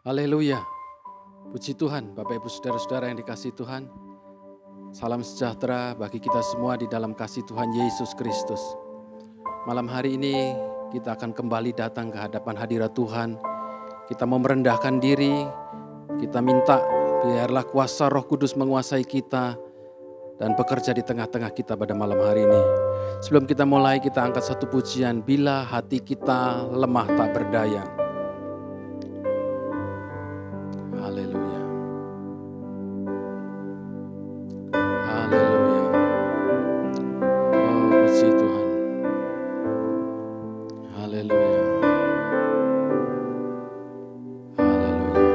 Haleluya. Puji Tuhan, Bapak Ibu Saudara-saudara yang dikasihi Tuhan. Salam sejahtera bagi kita semua di dalam kasih Tuhan Yesus Kristus. Malam hari ini kita akan kembali datang ke hadapan hadirat Tuhan. Kita mau merendahkan diri, kita minta biarlah kuasa Roh Kudus menguasai kita dan bekerja di tengah-tengah kita pada malam hari ini. Sebelum kita mulai, kita angkat satu pujian, bila hati kita lemah tak berdaya. Haleluya. Haleluya. Oh, puji Tuhan. Haleluya. Haleluya.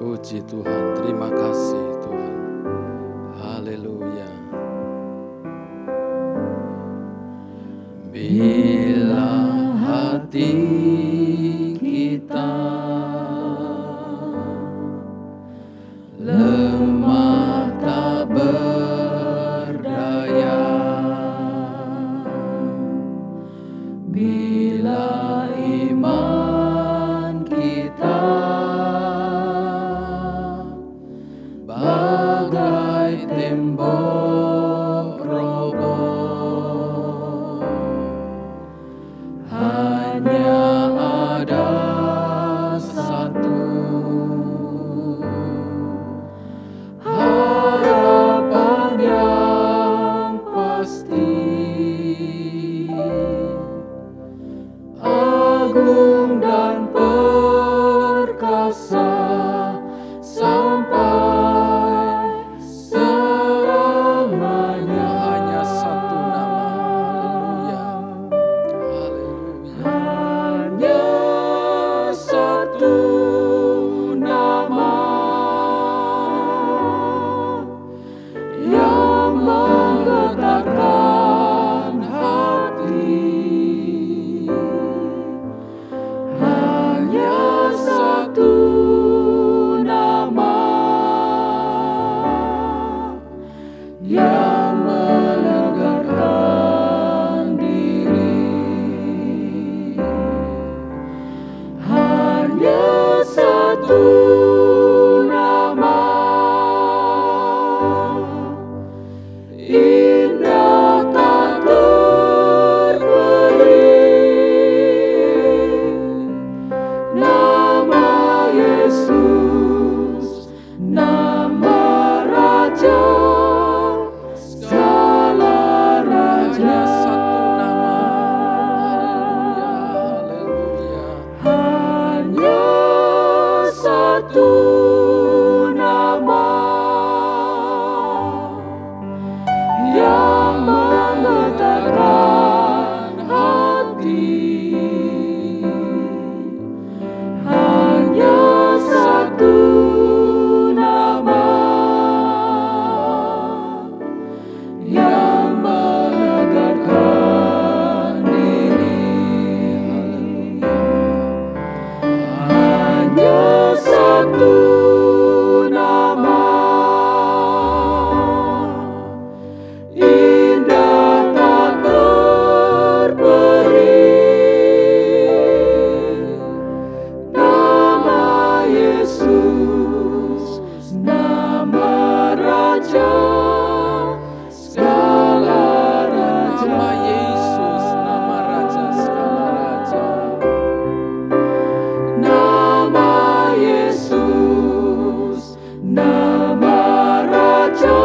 Puji Tuhan, terima kasih Tuhan. Haleluya. Bila hati kita lemah tak berdaya, bila iman kita bagai tembok roboh, hanya ada satu harapan yang pasti, agung dan perkasa sampai selamanya. Hanya satu nama. Haleluya. Hanya satu nama yang menggetarkan hati. Hanya satu nama yang melegakan diri. Hanya satu nama, indah tak terperi, nama Yesus, nama Raja, segala raja. Hanya satu nama yang menggetarkan hati. Hanya satu nama yang melegakan diri. Hanya satu nama, indah tak terperi, nama Yesus, nama Raja, segala raja. Nama Yesus, nama Raja, segala raja. Nama Yesus, nama Raja,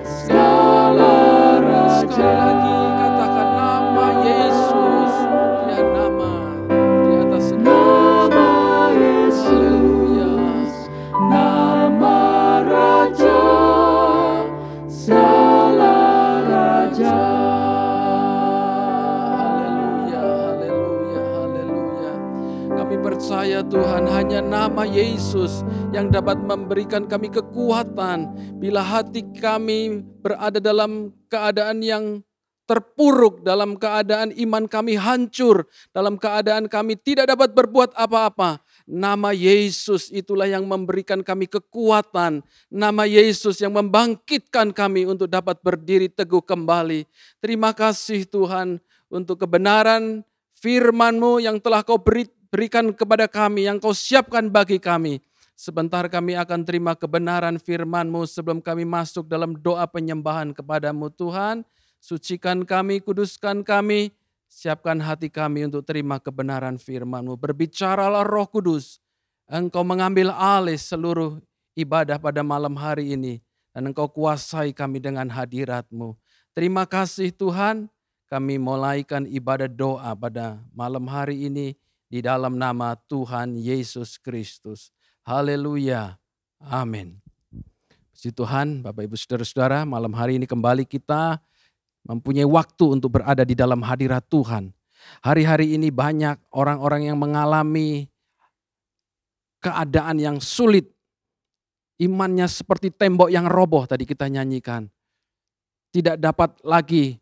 segala raja. Sekali lagi katakan nama Yesus, dia nama di atas nama Yesus, nama Raja, segala raja. Haleluya, haleluya, haleluya. Kami percaya Tuhan, hanya nama Yesus yang dapat memberikan kami kekuatan bila hati kami berada dalam keadaan yang terpuruk, dalam keadaan iman kami hancur, dalam keadaan kami tidak dapat berbuat apa-apa. Nama Yesus itulah yang memberikan kami kekuatan. Nama Yesus yang membangkitkan kami untuk dapat berdiri teguh kembali. Terima kasih Tuhan untuk kebenaran firman-Mu yang telah Kau beri berikan kepada kami, yang Kau siapkan bagi kami. Sebentar kami akan terima kebenaran firman-Mu sebelum kami masuk dalam doa penyembahan kepada-Mu Tuhan. Sucikan kami, kuduskan kami, siapkan hati kami untuk terima kebenaran firman-Mu. Berbicaralah Roh Kudus, Engkau mengambil alih seluruh ibadah pada malam hari ini. Dan Engkau kuasai kami dengan hadirat-Mu. Terima kasih Tuhan, kami mulaikan ibadah doa pada malam hari ini di dalam nama Tuhan Yesus Kristus. Haleluya. Amin. Puji Tuhan, Bapak Ibu Saudara-saudara, malam hari ini kembali kita mempunyai waktu untuk berada di dalam hadirat Tuhan. Hari-hari ini banyak orang-orang yang mengalami keadaan yang sulit. Imannya seperti tembok yang roboh, tadi kita nyanyikan. Tidak dapat lagi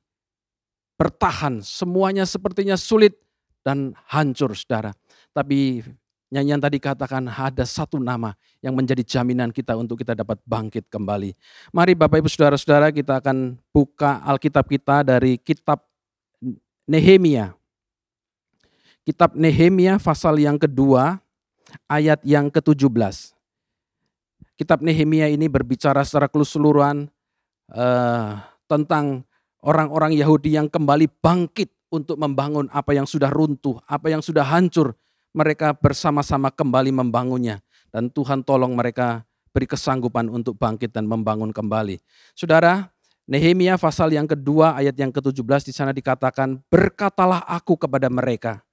bertahan, semuanya sepertinya sulit dan hancur, saudara. Tapi nyanyian tadi katakan ada satu nama yang menjadi jaminan kita untuk kita dapat bangkit kembali. Mari Bapak Ibu Saudara-saudara, kita akan buka Alkitab kita dari kitab Nehemia. Kitab Nehemia pasal yang kedua, ayat yang ke-17. Kitab Nehemia ini berbicara secara keseluruhan tentang orang-orang Yahudi yang kembali bangkit untuk membangun apa yang sudah runtuh, apa yang sudah hancur. Mereka bersama-sama kembali membangunnya. Dan Tuhan tolong mereka beri kesanggupan untuk bangkit dan membangun kembali. Saudara, Nehemia pasal yang kedua ayat yang ke-17 di sana dikatakan, berkatalah aku kepada mereka,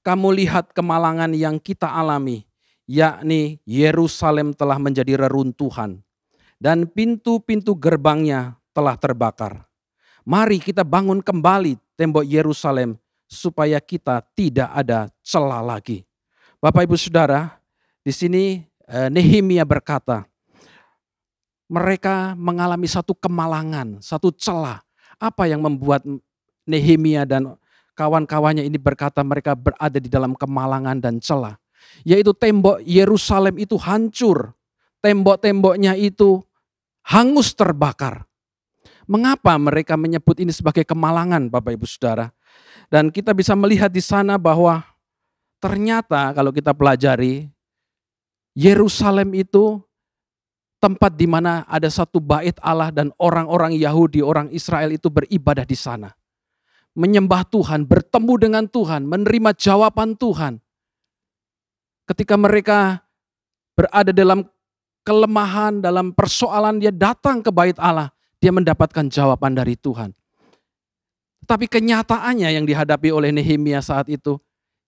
kamu lihat kemalangan yang kita alami, yakni Yerusalem telah menjadi reruntuhan dan pintu-pintu gerbangnya telah terbakar. Mari kita bangun kembali tembok Yerusalem supaya kita tidak ada celah lagi. Bapak Ibu Saudara, di sini Nehemia berkata, mereka mengalami satu kemalangan, satu celah. Apa yang membuat Nehemia dan kawan-kawannya ini berkata mereka berada di dalam kemalangan dan celah? Yaitu tembok Yerusalem itu hancur, tembok-temboknya itu hangus terbakar. Mengapa mereka menyebut ini sebagai kemalangan, Bapak Ibu Saudara? Dan kita bisa melihat di sana bahwa ternyata kalau kita pelajari, Yerusalem itu tempat di mana ada satu bait Allah dan orang-orang Yahudi, orang Israel itu beribadah di sana. Menyembah Tuhan, bertemu dengan Tuhan, menerima jawaban Tuhan. Ketika mereka berada dalam kelemahan, dalam persoalan, dia datang ke bait Allah, dia mendapatkan jawaban dari Tuhan. Tapi kenyataannya yang dihadapi oleh Nehemia saat itu,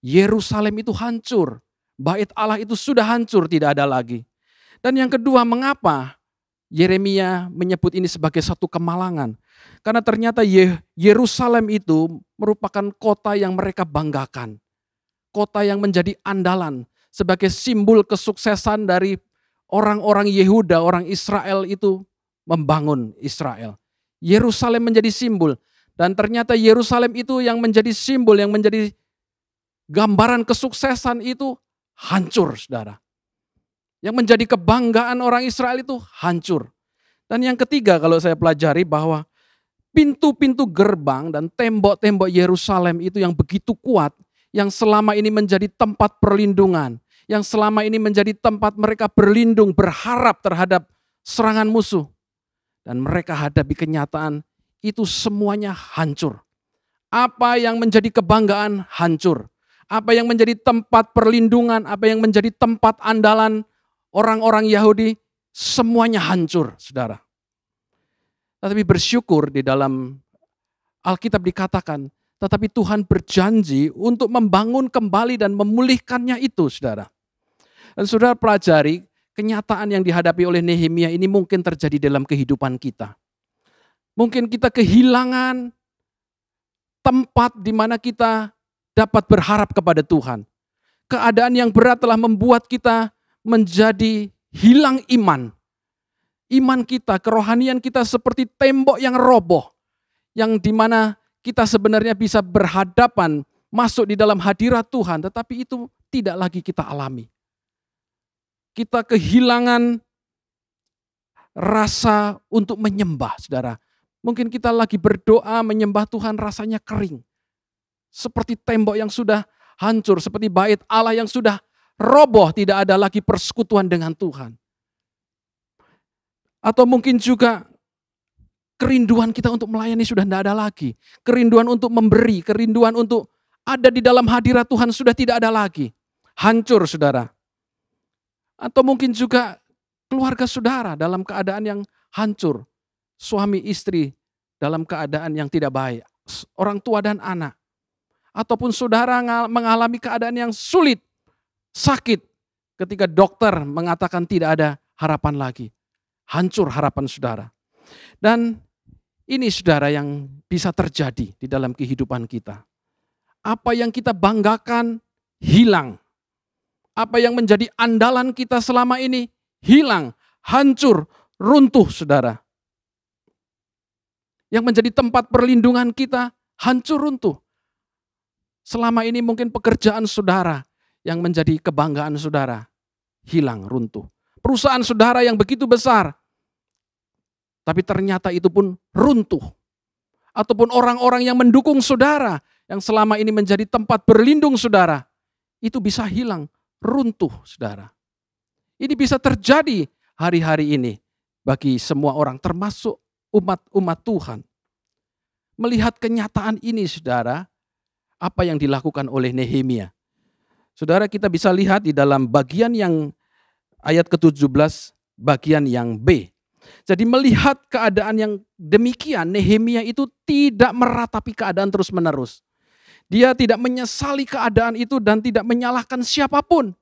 Yerusalem itu hancur. Bait Allah itu sudah hancur, tidak ada lagi. Dan yang kedua, mengapa Yeremia menyebut ini sebagai satu kemalangan? Karena ternyata Yerusalem itu merupakan kota yang mereka banggakan. Kota yang menjadi andalan sebagai simbol kesuksesan dari orang-orang Yehuda, orang Israel itu membangun Israel. Yerusalem menjadi simbol. Dan ternyata Yerusalem itu yang menjadi simbol, yang menjadi gambaran kesuksesan itu hancur, saudara. Yang menjadi kebanggaan orang Israel itu hancur. Dan yang ketiga kalau saya pelajari bahwa pintu-pintu gerbang dan tembok-tembok Yerusalem itu yang begitu kuat, yang selama ini menjadi tempat perlindungan, yang selama ini menjadi tempat mereka berlindung, berharap terhadap serangan musuh. Dan mereka hadapi kenyataan itu semuanya hancur. Apa yang menjadi kebanggaan hancur. Apa yang menjadi tempat perlindungan, apa yang menjadi tempat andalan orang-orang Yahudi, semuanya hancur, saudara. Tetapi bersyukur di dalam Alkitab dikatakan, tetapi Tuhan berjanji untuk membangun kembali dan memulihkannya itu, saudara. Dan saudara pelajari, kenyataan yang dihadapi oleh Nehemia ini mungkin terjadi dalam kehidupan kita. Mungkin kita kehilangan tempat di mana kita dapat berharap kepada Tuhan. Keadaan yang berat telah membuat kita menjadi hilang iman. Iman kita, kerohanian kita seperti tembok yang roboh. Yang di mana kita sebenarnya bisa berhadapan, masuk di dalam hadirat Tuhan. Tetapi itu tidak lagi kita alami. Kita kehilangan rasa untuk menyembah, saudara. Mungkin kita lagi berdoa menyembah Tuhan rasanya kering. Seperti tembok yang sudah hancur seperti bait Allah yang sudah roboh, tidak ada lagi persekutuan dengan Tuhan. Atau mungkin juga kerinduan kita untuk melayani sudah tidak ada lagi. Kerinduan untuk memberi, kerinduan untuk ada di dalam hadirat Tuhan sudah tidak ada lagi. Hancur, saudara. Atau mungkin juga keluarga saudara dalam keadaan yang hancur. Suami istri dalam keadaan yang tidak baik. Orang tua dan anak. Ataupun saudara mengalami keadaan yang sulit, sakit. Ketika dokter mengatakan tidak ada harapan lagi. Hancur harapan saudara. Dan ini saudara yang bisa terjadi di dalam kehidupan kita. Apa yang kita banggakan hilang. Apa yang menjadi andalan kita selama ini hilang, hancur, runtuh saudara. Yang menjadi tempat perlindungan kita hancur, runtuh. Selama ini mungkin pekerjaan saudara yang menjadi kebanggaan saudara hilang, runtuh. Perusahaan saudara yang begitu besar, tapi ternyata itu pun runtuh. Ataupun orang-orang yang mendukung saudara, yang selama ini menjadi tempat berlindung saudara, itu bisa hilang, runtuh saudara. Ini bisa terjadi hari-hari ini bagi semua orang, termasuk umat Tuhan. Melihat kenyataan ini saudara, apa yang dilakukan oleh Nehemia. Saudara, kita bisa lihat di dalam bagian yang ayat ke-17, bagian yang B. Jadi melihat keadaan yang demikian, Nehemia itu tidak meratapi keadaan terus-menerus. Dia tidak menyesali keadaan itu dan tidak menyalahkan siapapun.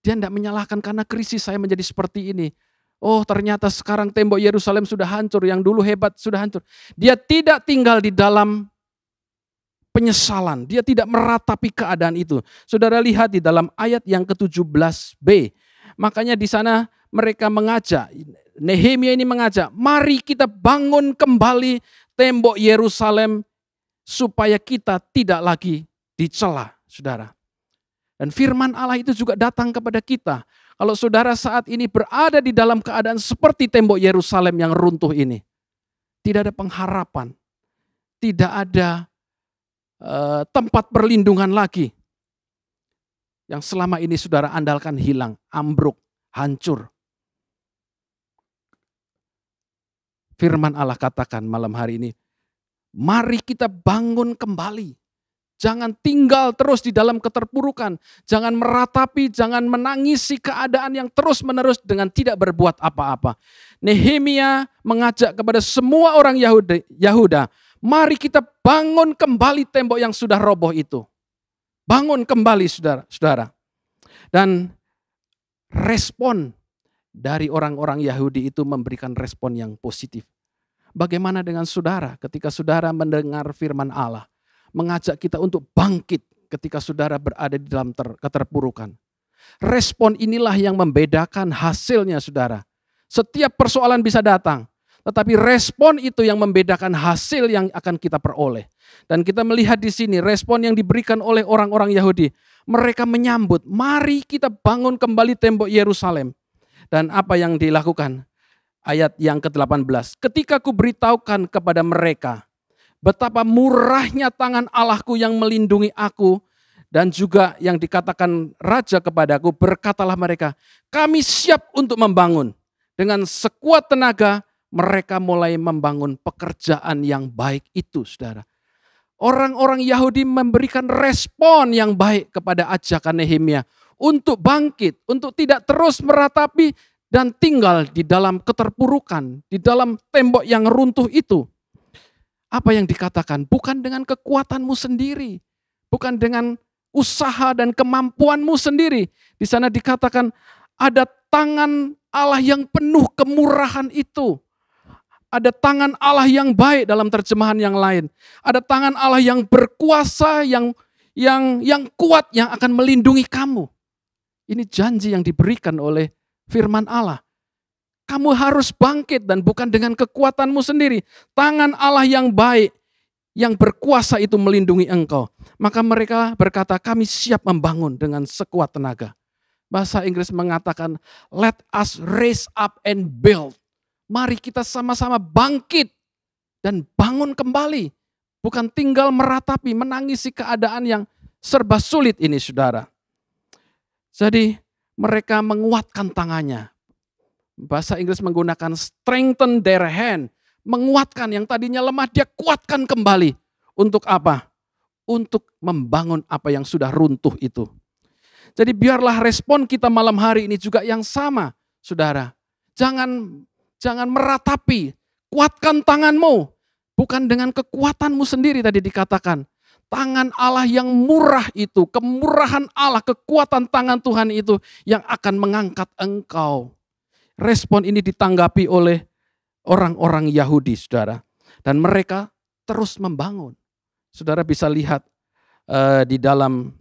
Dia tidak menyalahkan karena krisis saya menjadi seperti ini. Oh, ternyata sekarang tembok Yerusalem sudah hancur, yang dulu hebat sudah hancur. Dia tidak tinggal di dalam penyesalan, dia tidak meratapi keadaan itu. Saudara lihat di dalam ayat yang ke-17b. Makanya di sana mereka mengajak, Nehemia ini mengajak, mari kita bangun kembali tembok Yerusalem supaya kita tidak lagi dicela, saudara. Dan firman Allah itu juga datang kepada kita. Kalau saudara saat ini berada di dalam keadaan seperti tembok Yerusalem yang runtuh ini, tidak ada pengharapan, tidak ada tempat perlindungan lagi. Yang selama ini saudara andalkan hilang, ambruk, hancur. Firman Allah katakan malam hari ini, mari kita bangun kembali. Jangan tinggal terus di dalam keterpurukan. Jangan meratapi, jangan menangisi keadaan yang terus-menerus dengan tidak berbuat apa-apa. Nehemia mengajak kepada semua orang Yahuda, mari kita bangun kembali tembok yang sudah roboh itu. Bangun kembali saudara. Dan respon dari orang-orang Yahudi itu memberikan respon yang positif. Bagaimana dengan saudara ketika saudara mendengar firman Allah? Mengajak kita untuk bangkit ketika saudara berada di dalam keterpurukan. Respon inilah yang membedakan hasilnya saudara. Setiap persoalan bisa datang, tetapi respon itu yang membedakan hasil yang akan kita peroleh. Dan kita melihat di sini respon yang diberikan oleh orang-orang Yahudi. Mereka menyambut, mari kita bangun kembali tembok Yerusalem. Dan apa yang dilakukan? Ayat yang ke-18. Ketika ku beritahukan kepada mereka betapa murahnya tangan Allahku yang melindungi aku, dan juga yang dikatakan raja kepadaku, berkatalah mereka, kami siap untuk membangun. Dengan sekuat tenaga mereka mulai membangun pekerjaan yang baik itu, saudara. Orang-orang Yahudi memberikan respon yang baik kepada ajakan Nehemia untuk bangkit, untuk tidak terus meratapi dan tinggal di dalam keterpurukan, di dalam tembok yang runtuh itu. Apa yang dikatakan? Bukan dengan kekuatanmu sendiri, bukan dengan usaha dan kemampuanmu sendiri. Di sana dikatakan ada tangan Allah yang penuh kemurahan itu. Ada tangan Allah yang baik dalam terjemahan yang lain. Ada tangan Allah yang berkuasa, yang kuat, yang akan melindungi kamu. Ini janji yang diberikan oleh firman Allah. Kamu harus bangkit dan bukan dengan kekuatanmu sendiri. Tangan Allah yang baik, yang berkuasa itu melindungi engkau. Maka mereka berkata, kami siap membangun dengan sekuat tenaga. Bahasa Inggris mengatakan, let us raise up and build. Mari kita sama-sama bangkit dan bangun kembali. Bukan tinggal meratapi, menangisi keadaan yang serba sulit ini saudara. Jadi mereka menguatkan tangannya. Bahasa Inggris menggunakan strengthen their hand. Menguatkan yang tadinya lemah, dia kuatkan kembali. Untuk apa? Untuk membangun apa yang sudah runtuh itu. Jadi biarlah respon kita malam hari ini juga yang sama, saudara. Jangan meratapi, kuatkan tanganmu. Bukan dengan kekuatanmu sendiri tadi dikatakan. Tangan Allah yang murah itu, kemurahan Allah, kekuatan tangan Tuhan itu yang akan mengangkat engkau. Respon ini ditanggapi oleh orang-orang Yahudi, saudara. Dan mereka terus membangun. Saudara bisa lihat di dalam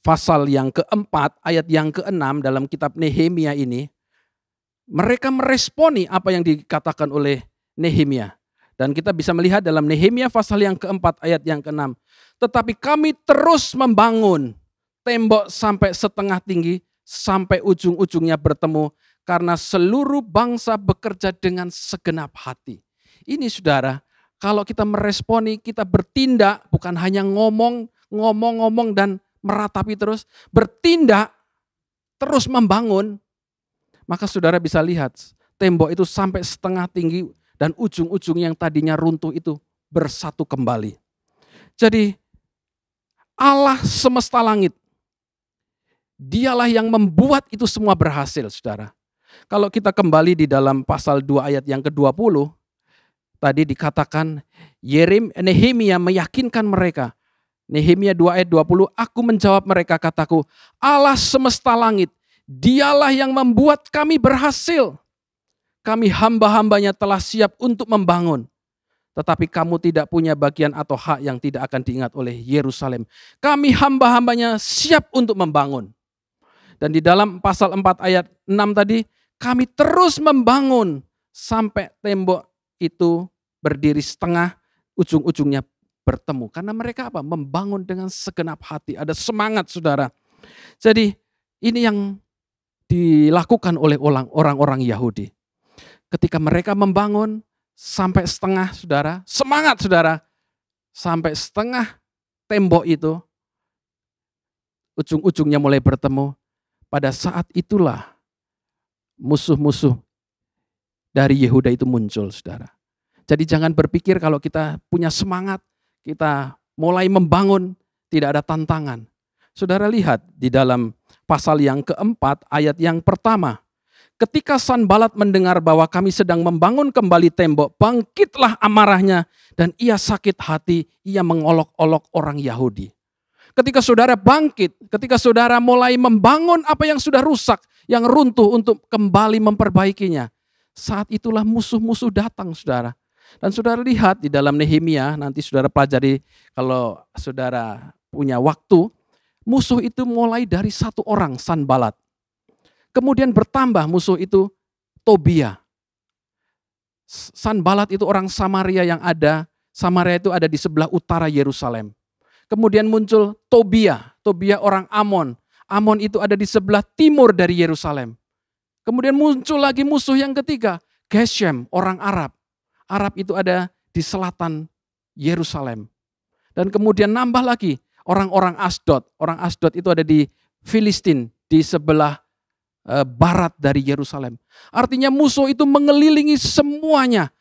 pasal yang keempat, ayat yang keenam dalam kitab Nehemia ini. Mereka meresponi apa yang dikatakan oleh Nehemia. Dan kita bisa melihat dalam Nehemia pasal yang keempat ayat yang keenam. Tetapi kami terus membangun tembok sampai setengah tinggi, sampai ujung-ujungnya bertemu. Karena seluruh bangsa bekerja dengan segenap hati. Ini saudara, kalau kita meresponi, kita bertindak, bukan hanya ngomong dan meratapi terus. Bertindak, terus membangun. Maka saudara bisa lihat, tembok itu sampai setengah tinggi, dan ujung-ujung yang tadinya runtuh itu bersatu kembali. Jadi Allah semesta langit, dialah yang membuat itu semua berhasil, saudara. Kalau kita kembali di dalam pasal 2 ayat yang ke-20, tadi dikatakan Nehemia meyakinkan mereka. Nehemia 2 ayat 20, aku menjawab mereka kataku, Allah semesta langit, dialah yang membuat kami berhasil. Kami hamba-hambanya telah siap untuk membangun. Tetapi kamu tidak punya bagian atau hak yang tidak akan diingat oleh Yerusalem. Kami hamba-hambanya siap untuk membangun. Dan di dalam pasal 4 ayat 6 tadi, kami terus membangun sampai tembok itu berdiri setengah, ujung-ujungnya bertemu. Karena mereka apa? Membangun dengan segenap hati. Ada semangat, saudara. Jadi ini yang dilakukan oleh orang-orang Yahudi. Ketika mereka membangun sampai setengah, saudara, semangat saudara, sampai setengah tembok itu, ujung-ujungnya mulai bertemu. Pada saat itulah musuh-musuh dari Yehuda itu muncul, saudara. Jadi jangan berpikir kalau kita punya semangat, kita mulai membangun, tidak ada tantangan. Saudara lihat di dalam pasal yang keempat, ayat yang pertama. Ketika Sanbalat mendengar bahwa kami sedang membangun kembali tembok, bangkitlah amarahnya dan ia sakit hati, ia mengolok-olok orang Yahudi. Ketika saudara bangkit, ketika saudara mulai membangun apa yang sudah rusak, yang runtuh untuk kembali memperbaikinya, saat itulah musuh-musuh datang, saudara. Dan saudara lihat di dalam Nehemia, nanti saudara pelajari kalau saudara punya waktu, musuh itu mulai dari satu orang, Sanbalat. Kemudian bertambah musuh itu Tobia. Sanbalat itu orang Samaria yang ada. Samaria itu ada di sebelah utara Yerusalem. Kemudian muncul Tobia. Tobia orang Amon. Amon itu ada di sebelah timur dari Yerusalem. Kemudian muncul lagi musuh yang ketiga. Geshem, orang Arab. Arab itu ada di selatan Yerusalem. Dan kemudian nambah lagi orang-orang Asdod. Orang Asdod itu ada di Filistin, di sebelah barat dari Yerusalem. Artinya musuh itu mengelilingi semuanya.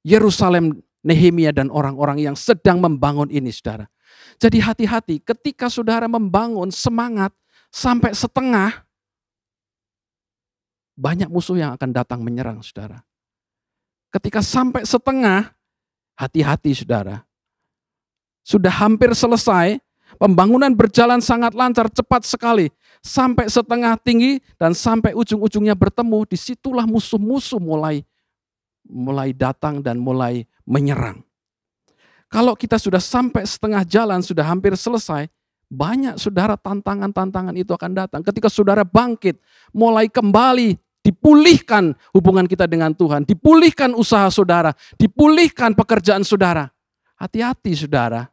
Yerusalem, Nehemia dan orang-orang yang sedang membangun ini, saudara. Jadi hati-hati ketika saudara membangun semangat sampai setengah, banyak musuh yang akan datang menyerang, saudara. Ketika sampai setengah, hati-hati, saudara. Sudah hampir selesai, pembangunan berjalan sangat lancar, cepat sekali. Sampai setengah tinggi dan sampai ujung-ujungnya bertemu, disitulah musuh-musuh mulai datang dan mulai menyerang. Kalau kita sudah sampai setengah jalan, sudah hampir selesai, banyak saudara tantangan-tantangan itu akan datang. Ketika saudara bangkit, mulai kembali, dipulihkan hubungan kita dengan Tuhan, dipulihkan usaha saudara, dipulihkan pekerjaan saudara. Hati-hati saudara,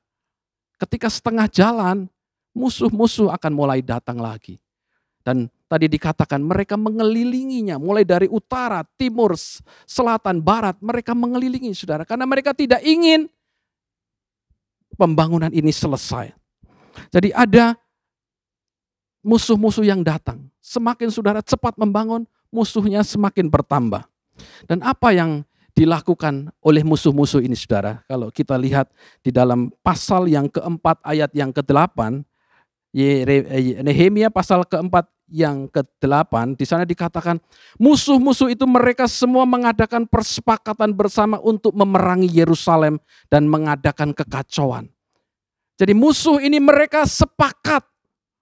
ketika setengah jalan, musuh-musuh akan mulai datang lagi. Dan tadi dikatakan mereka mengelilinginya, mulai dari utara, timur, selatan, barat, mereka mengelilingi saudara. Karena mereka tidak ingin pembangunan ini selesai. Jadi ada musuh-musuh yang datang. Semakin saudara cepat membangun, musuhnya semakin bertambah. Dan apa yang dilakukan oleh musuh-musuh ini saudara? Kalau kita lihat di dalam pasal yang keempat ayat yang ke-8, Nehemia pasal keempat yang ke-8, di sana dikatakan musuh-musuh itu mereka semua mengadakan persepakatan bersama untuk memerangi Yerusalem dan mengadakan kekacauan. Jadi musuh ini mereka sepakat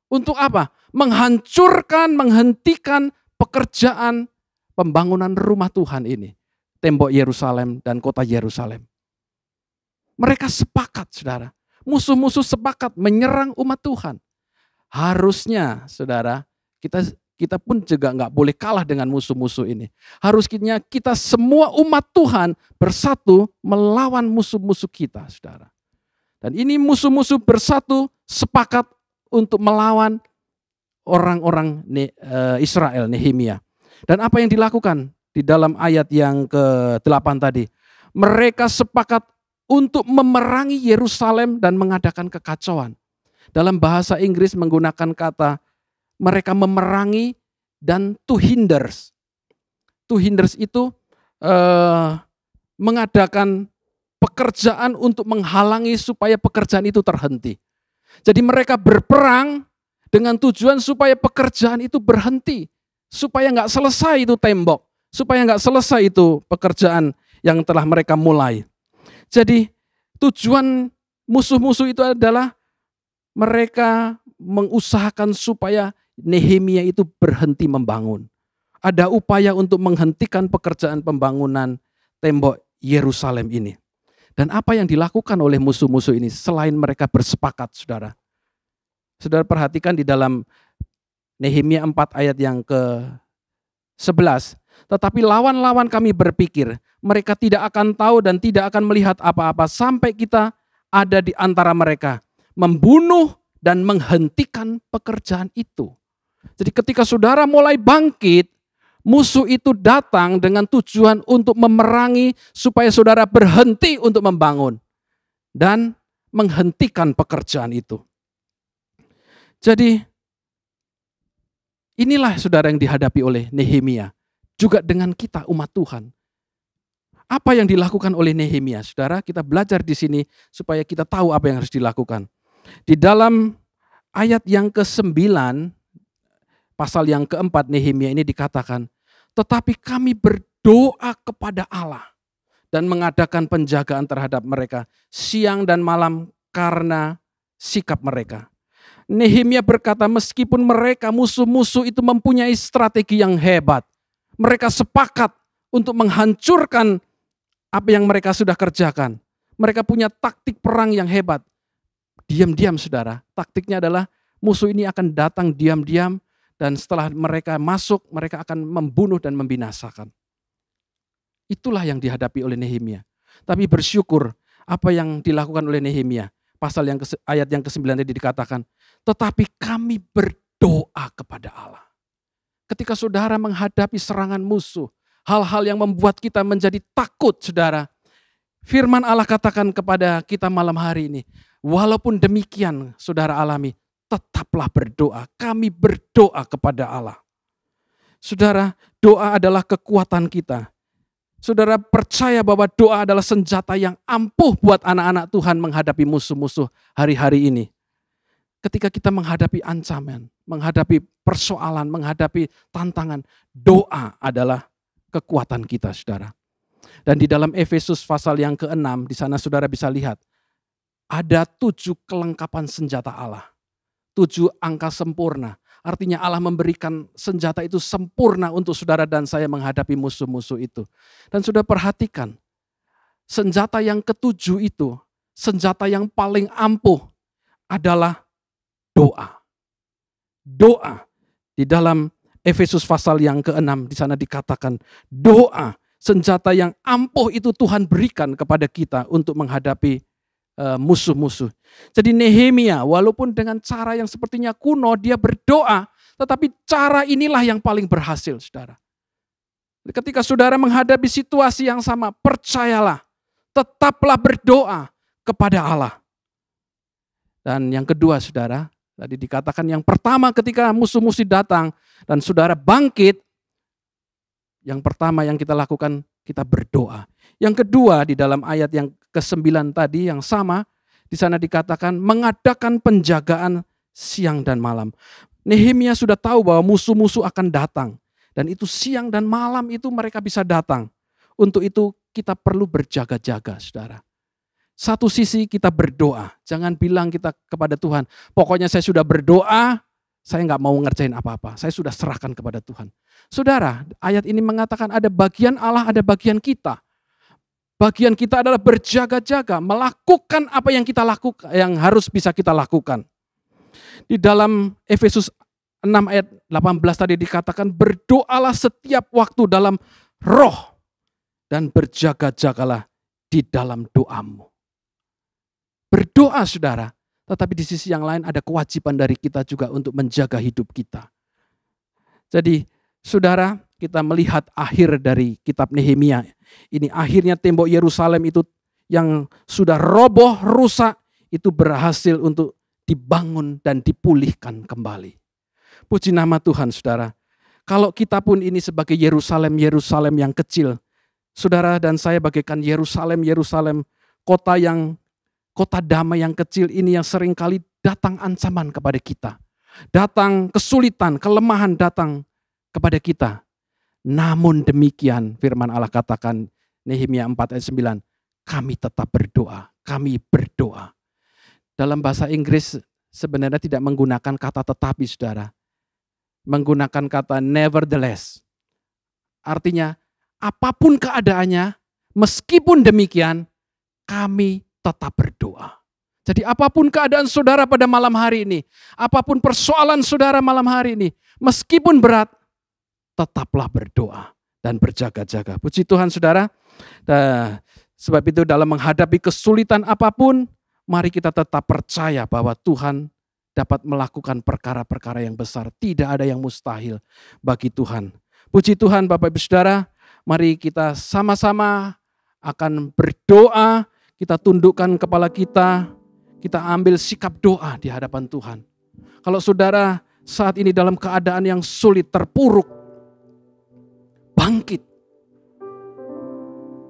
untuk apa? Menghancurkan, menghentikan pekerjaan pembangunan rumah Tuhan ini. Tembok Yerusalem dan kota Yerusalem. Mereka sepakat saudara. Musuh-musuh sepakat menyerang umat Tuhan. Harusnya saudara, kita pun juga nggak boleh kalah dengan musuh-musuh ini. Harusnya kita semua umat Tuhan bersatu melawan musuh-musuh kita saudara. Dan ini musuh-musuh bersatu sepakat untuk melawan orang-orang Israel, Nehemia. Dan apa yang dilakukan di dalam ayat yang ke-8 tadi? Mereka sepakat untuk memerangi Yerusalem dan mengadakan kekacauan. Dalam bahasa Inggris menggunakan kata mereka memerangi dan to hinders. To hinders itu mengadakan pekerjaan untuk menghalangi supaya pekerjaan itu terhenti. Jadi mereka berperang dengan tujuan supaya pekerjaan itu berhenti. Supaya nggak selesai itu tembok. Supaya nggak selesai itu pekerjaan yang telah mereka mulai. Jadi tujuan musuh-musuh itu adalah mereka mengusahakan supaya Nehemia itu berhenti membangun. Ada upaya untuk menghentikan pekerjaan pembangunan tembok Yerusalem ini. Dan apa yang dilakukan oleh musuh-musuh ini selain mereka bersepakat, saudara? Saudara perhatikan di dalam Nehemia 4 ayat yang ke-11. Tetapi lawan-lawan kami berpikir, mereka tidak akan tahu dan tidak akan melihat apa-apa sampai kita ada di antara mereka. Membunuh dan menghentikan pekerjaan itu. Jadi ketika saudara mulai bangkit, musuh itu datang dengan tujuan untuk memerangi supaya saudara berhenti untuk membangun. Dan menghentikan pekerjaan itu. Jadi inilah saudara yang dihadapi oleh Nehemia. Juga dengan kita umat Tuhan. Apa yang dilakukan oleh Nehemia? Saudara, kita belajar di sini supaya kita tahu apa yang harus dilakukan. Di dalam ayat yang ke-9, pasal yang ke-4 Nehemia ini dikatakan, tetapi kami berdoa kepada Allah dan mengadakan penjagaan terhadap mereka siang dan malam karena sikap mereka. Nehemia berkata meskipun mereka musuh-musuh itu mempunyai strategi yang hebat, mereka sepakat untuk menghancurkan apa yang mereka sudah kerjakan. Mereka punya taktik perang yang hebat. Diam-diam saudara, taktiknya adalah musuh ini akan datang diam-diam dan setelah mereka masuk, mereka akan membunuh dan membinasakan. Itulah yang dihadapi oleh Nehemia. Tapi bersyukur apa yang dilakukan oleh Nehemia. Pasal yang ayat yang ke-9 tadi dikatakan, tetapi kami berdoa kepada Allah. Ketika saudara menghadapi serangan musuh, hal-hal yang membuat kita menjadi takut saudara. Firman Allah katakan kepada kita malam hari ini, walaupun demikian saudara alami, tetaplah berdoa. Kami berdoa kepada Allah. Saudara, doa adalah kekuatan kita. Saudara percaya bahwa doa adalah senjata yang ampuh buat anak-anak Tuhan menghadapi musuh-musuh hari-hari ini. Ketika kita menghadapi ancaman, menghadapi persoalan, menghadapi tantangan, doa adalah kekuatan kita, saudara. Dan di dalam Efesus pasal yang ke-6, di sana saudara bisa lihat, ada 7 kelengkapan senjata Allah. 7 angka sempurna. Artinya Allah memberikan senjata itu sempurna untuk saudara dan saya menghadapi musuh-musuh itu. Dan saudara perhatikan, senjata yang ke-7 itu, senjata yang paling ampuh adalah doa. Doa. Di dalam Efesus pasal yang ke-6 di sana dikatakan doa, senjata yang ampuh itu Tuhan berikan kepada kita untuk menghadapi musuh-musuh. Jadi Nehemia walaupun dengan cara yang sepertinya kuno dia berdoa, tetapi cara inilah yang paling berhasil, saudara. Ketika saudara menghadapi situasi yang sama, percayalah, tetaplah berdoa kepada Allah. Dan yang kedua saudara, tadi dikatakan yang pertama ketika musuh-musuh datang dan saudara bangkit, yang pertama yang kita lakukan, kita berdoa. Yang kedua di dalam ayat yang ke-9 tadi yang sama, di sana dikatakan mengadakan penjagaan siang dan malam. Nehemia sudah tahu bahwa musuh-musuh akan datang. Dan itu siang dan malam itu mereka bisa datang. Untuk itu kita perlu berjaga-jaga saudara. Satu sisi kita berdoa. Jangan bilang kita kepada Tuhan, pokoknya saya sudah berdoa, saya nggak mau ngerjain apa-apa. Saya sudah serahkan kepada Tuhan. Saudara, ayat ini mengatakan ada bagian Allah, ada bagian kita. Bagian kita adalah berjaga-jaga, melakukan apa yang kita lakukan, yang harus bisa kita lakukan. Di dalam Efesus 6 ayat 18 tadi dikatakan berdoalah setiap waktu dalam roh dan berjaga-jagalah di dalam doamu. Berdoa saudara, tetapi di sisi yang lain ada kewajiban dari kita juga untuk menjaga hidup kita. Jadi saudara, kita melihat akhir dari kitab Nehemia. Ini akhirnya tembok Yerusalem itu yang sudah roboh, rusak, itu berhasil untuk dibangun dan dipulihkan kembali. Puji nama Tuhan saudara. Kalau kita pun ini sebagai Yerusalem yang kecil. Saudara dan saya bagaikan Yerusalem, kota damai yang kecil ini yang seringkali datang ancaman kepada kita. Datang kesulitan, kelemahan datang kepada kita. Namun demikian firman Allah katakan Nehemia 4 ayat 9, kami tetap berdoa, kami berdoa. Dalam bahasa Inggris sebenarnya tidak menggunakan kata tetapi saudara. Menggunakan kata nevertheless. Artinya apapun keadaannya, meskipun demikian kami tetap berdoa. Jadi apapun keadaan saudara pada malam hari ini, apapun persoalan saudara malam hari ini, meskipun berat, tetaplah berdoa dan berjaga-jaga. Puji Tuhan saudara. Sebab itu dalam menghadapi kesulitan apapun, mari kita tetap percaya bahwa Tuhan dapat melakukan perkara-perkara yang besar. Tidak ada yang mustahil bagi Tuhan. Puji Tuhan Bapak Ibu Saudara, mari kita sama-sama akan berdoa, kita tundukkan kepala kita ambil sikap doa di hadapan Tuhan. Kalau saudara saat ini dalam keadaan yang sulit, terpuruk, bangkit.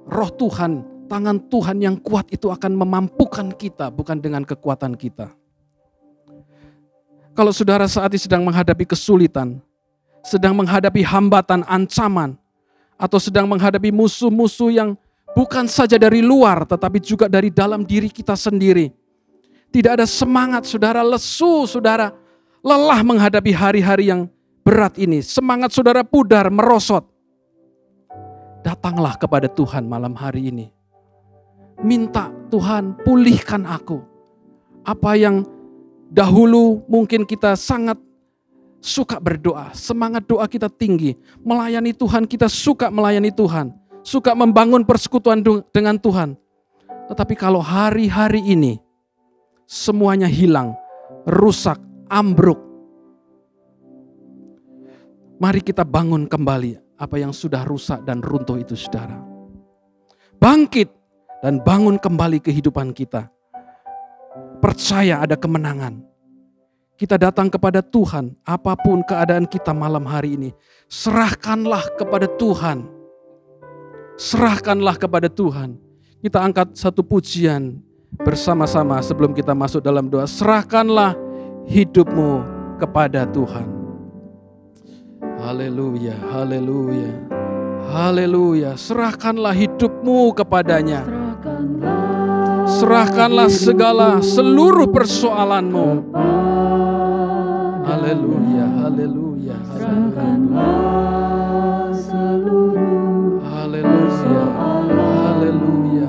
Roh Tuhan, tangan Tuhan yang kuat itu akan memampukan kita, bukan dengan kekuatan kita. Kalau saudara saat ini sedang menghadapi kesulitan, sedang menghadapi hambatan, ancaman, atau sedang menghadapi musuh-musuh yang bukan saja dari luar, tetapi juga dari dalam diri kita sendiri. Tidak ada semangat, saudara lesu, saudara lelah menghadapi hari-hari yang berat ini. Semangat saudara pudar, merosot. Datanglah kepada Tuhan malam hari ini. Minta Tuhan pulihkan aku. Apa yang dahulu mungkin kita sangat suka berdoa, semangat doa kita tinggi, melayani Tuhan, kita suka melayani Tuhan, suka membangun persekutuan dengan Tuhan. Tetapi kalau hari-hari ini semuanya hilang, rusak, ambruk, mari kita bangun kembali apa yang sudah rusak dan runtuh itu saudara. Bangkit dan bangun kembali kehidupan kita. Percaya ada kemenangan. Kita datang kepada Tuhan, apapun keadaan kita malam hari ini, serahkanlah kepada Tuhan. Serahkanlah kepada Tuhan. Kita angkat satu pujian bersama-sama sebelum kita masuk dalam doa. Serahkanlah hidupmu kepada Tuhan. Haleluya, haleluya, haleluya. Serahkanlah hidupmu kepadanya. Serahkanlah seluruh persoalanmu. Haleluya, haleluya, haleluya. Haleluya, haleluya.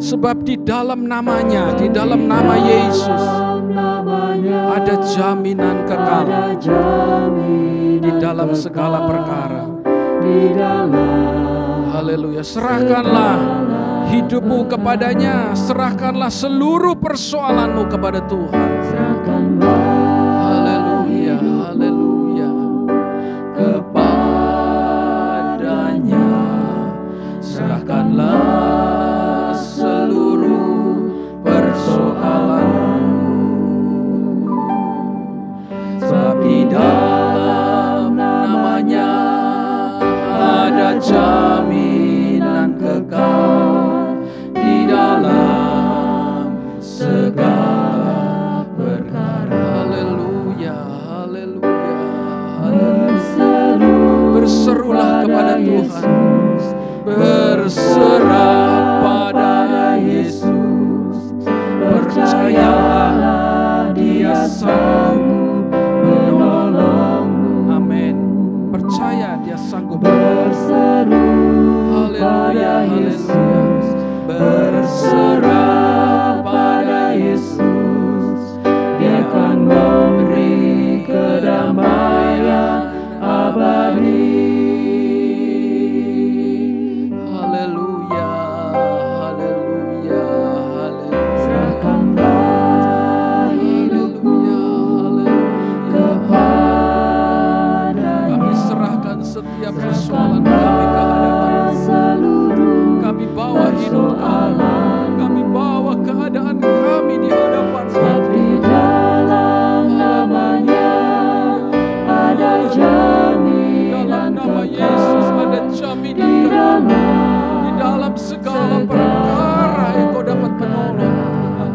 Sebab di dalam namanya, di dalam nama Yesus, ada jaminan kekal. Di dalam segala perkara. Haleluya, serahkanlah hidupmu kepadanya, serahkanlah seluruh persoalanmu kepada Tuhan. Haleluya, haleluya. Kepadanya serahkanlah seluruh persoalanmu. Percayalah Dia sanggup menolongmu. Amin. Percaya Dia sanggup menolongmu. Haleluya, haleluya. Berserah pada Yesus, Dia akan memberi kedamaian abadi. Haleluya, haleluya, haleluya. Serahkanlah hidupmu kepada kami, serahkan setiap persoalan kami ke hadapan seluruh. Kami bawa hidup kami bawa keadaan kami di hadapan Di dalam namanya ada jaminan, dalam nama Yesus ada jaminan kekal. Di dalam segala perkara Engkau dapat menolong.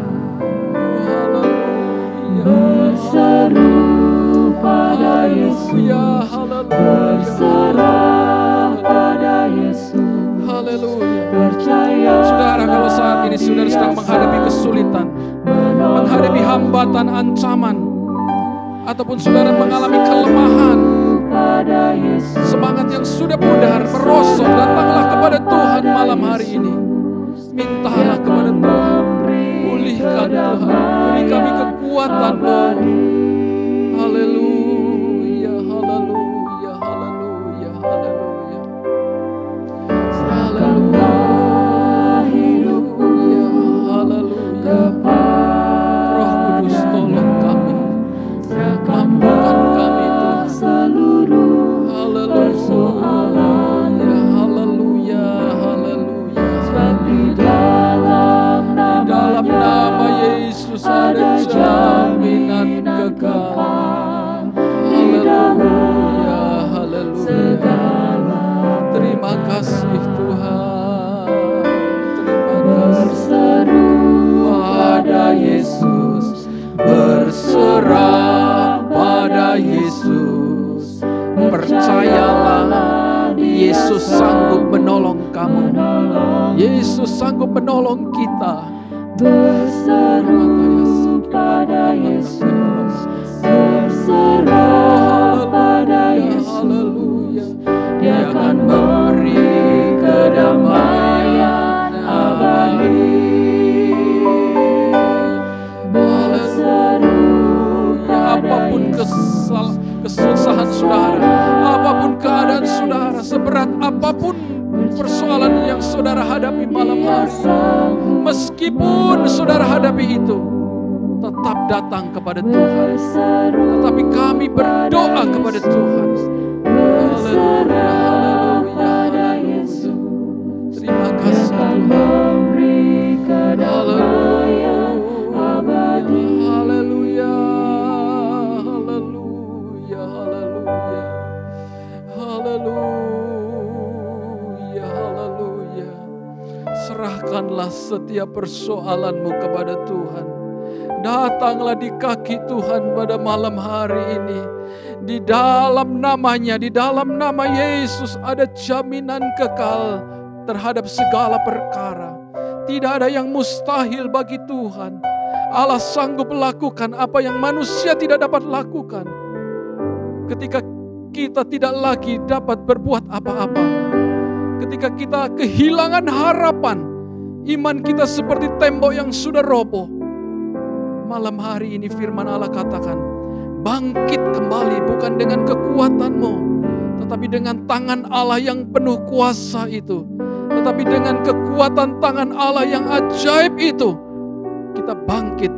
Berseru pada Yesus, berserah pada Yesus. Haleluya. Saudara, kalau saat ini saudara sedang menghadapi kesulitan, menghadapi hambatan, ancaman, ataupun saudara mengalami kelemahan, semangat yang sudah pudar, merosot, datanglah kepada Tuhan malam hari ini. Mintalah kepada Tuhan, pulihkan Tuhan, beri kami kekuatan-Mu. Haleluya, haleluya, haleluya, haleluya. Haleluya, hidupku ya, haleluya. Roh Kudus tolong kami, mampukan kami Tuhan. Haleluya, haleluya, haleluya. Di dalam nama Yesus ada jaminan kekal. Haleluya, haleluya. Terima kasih Tuhan. Terima kasih. Pada Yesus, berserah pada Yesus. Percayalah, Yesus sanggup menolong kamu. Yesus sanggup menolong kita. Berseru pada Yesus, berserah pada Yesus. Dia akan memberi kedamaian abadi. Berseru, apapun kesusahan saudara, apapun keadaan saudara, seberat apapun persoalan yang saudara hadapi malam hari, meskipun saudara hadapi itu, tetap datang kepada Tuhan. Tetapi kami berdoa kepada Tuhan. Haleluya, haleluya, haleluya. Terima kasih Tuhan. Haleluya, haleluya, haleluya, haleluya, haleluya, haleluya. Serahkanlah setiap persoalanmu kepada Tuhan. Datanglah di kaki Tuhan pada malam hari ini. Di dalam namanya, di dalam nama Yesus ada jaminan kekal terhadap segala perkara. Tidak ada yang mustahil bagi Tuhan. Allah sanggup lakukan apa yang manusia tidak dapat lakukan. Ketika kita tidak lagi dapat berbuat apa-apa. Ketika kita kehilangan harapan, iman kita seperti tembok yang sudah roboh. Malam hari ini firman Allah katakan, bangkit kembali bukan dengan kekuatanmu, tetapi dengan tangan Allah yang penuh kuasa itu. Tetapi dengan kekuatan tangan Allah yang ajaib itu, kita bangkit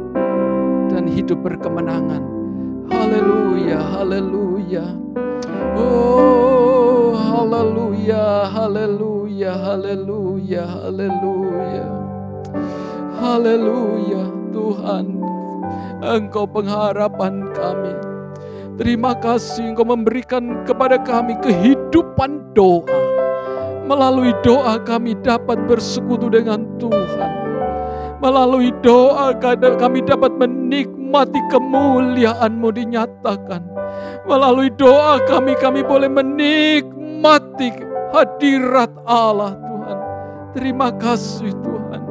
dan hidup berkemenangan. Haleluya, haleluya. Oh, haleluya, haleluya, haleluya, haleluya. Haleluya, Tuhan, Engkau pengharapan kami. Terima kasih Engkau memberikan kepada kami kehidupan doa. Melalui doa kami dapat bersekutu dengan Tuhan. Melalui doa kami dapat menikmati kemuliaan-Mu dinyatakan. Melalui doa kami boleh menikmati hadirat Allah Tuhan. Terima kasih Tuhan.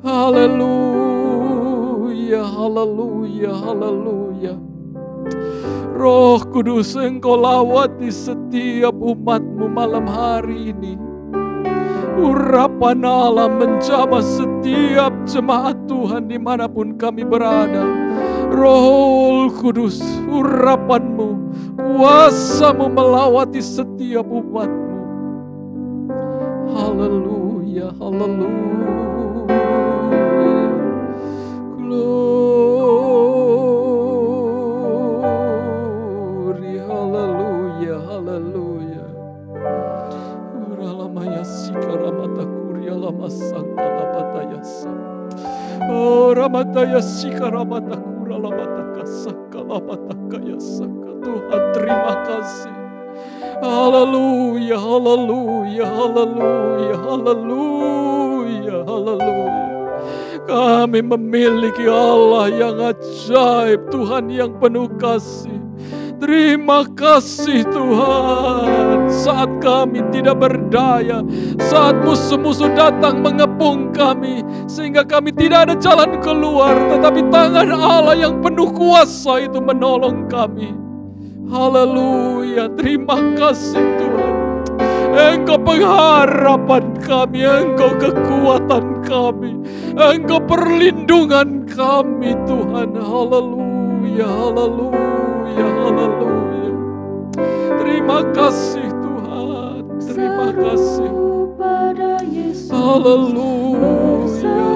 Haleluya. haleluya, haleluya. Roh Kudus, Engkau lawati setiap umat-Mu malam hari ini. Urapan Allah menjamah setiap jemaat Tuhan dimanapun kami berada. Roh Kudus, urapan-Mu, kuasa-Mu melawati setiap umat-Mu. Haleluya, haleluya. Glory, haleluya, haleluya. Uralamaya sikaramata kuria lama sangkalapataya sa. Oh, ramataya sikaramata kura lamata kasakalapata kaya saka. Tuhan, terima kasih. Haleluya, haleluya, haleluya, haleluya, haleluya. Kami memiliki Allah yang ajaib, Tuhan yang penuh kasih. Terima kasih Tuhan. Saat kami tidak berdaya, saat musuh-musuh datang mengepung kami, sehingga kami tidak ada jalan keluar, tetapi tangan Allah yang penuh kuasa itu menolong kami. Haleluya, terima kasih Tuhan. Engkau pengharapan kami, Engkau kekuatan kami, Engkau perlindungan kami Tuhan. Haleluya, haleluya, haleluya. Terima kasih Tuhan, terima kasih. Haleluya,